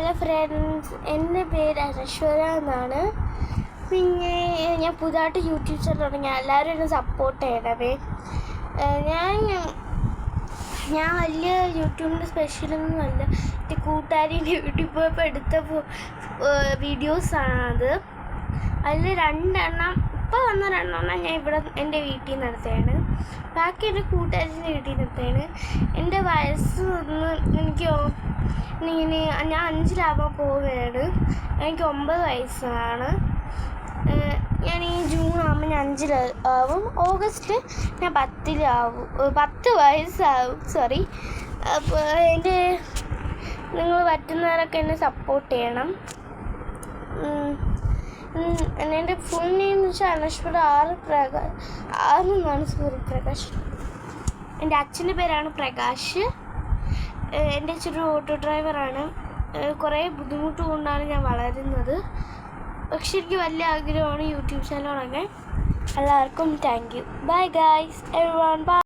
Hello friends, എൻ്റെ പേര് അനശ്വര എന്നാണ്. പിന്നെ ഞാൻ പുതുതായിട്ട് യൂട്യൂബ് ചാനൽ തുടങ്ങി. എല്ലാവരും എന്നെ സപ്പോർട്ട് ചെയ്യണമേ. ഞാൻ വലിയ യൂട്യൂബിൻ്റെ സ്പെഷ്യലൊന്നുമല്ല. എൻ്റെ കൂട്ടുകാരിൻ്റെ യൂട്യൂബ് പോയപ്പോൾ എടുത്ത വീഡിയോസാണത്. അതിൽ 2 എണ്ണം ഇപ്പോൾ വന്ന 2 എണ്ണം ഞാൻ ഇവിടെ എൻ്റെ വീട്ടിൽ നിന്ന് എടുത്തതാണ്. ബാക്കി എൻ്റെ കൂട്ടുകാരിൻ്റെ വീട്ടിൽ നിന്ന് എടുത്തതാണ്. എൻ്റെ വയസ്സ് ഞാൻ 5-ലാവാൻ പോവുകയാണ്. എനിക്ക് 9 വയസ്സാണ്. ഞാൻ ഈ ജൂൺ ആകുമ്പോൾ ഞാൻ 5-ലാവും. ഓഗസ്റ്റ് ഞാൻ 10-ലാവും. 10 വയസ്സാവും. സോറി. അപ്പോൾ നിങ്ങൾ പറ്റുന്നവരൊക്കെ എന്നെ സപ്പോർട്ട് ചെയ്യണം. എൻ്റെ ഫുൾ നെയിം എന്ന് വെച്ചാൽ അനശ്വര ആരെന്നാണ്. പ്രകാശ്. എൻ്റെ അച്ഛൻ്റെ പേരാണ് പ്രകാശ്. എൻ്റെ അച്ഛനൊരു ഓട്ടോ ഡ്രൈവറാണ്. കുറേ ബുദ്ധിമുട്ട് കൊണ്ടാണ് ഞാൻ വളരുന്നത്. പക്ഷെ എനിക്ക് വലിയ ആഗ്രഹമാണ് യൂട്യൂബ് ചാനൽ തുടങ്ങാൻ. എല്ലാവർക്കും thank you. Bye guys, everyone. By.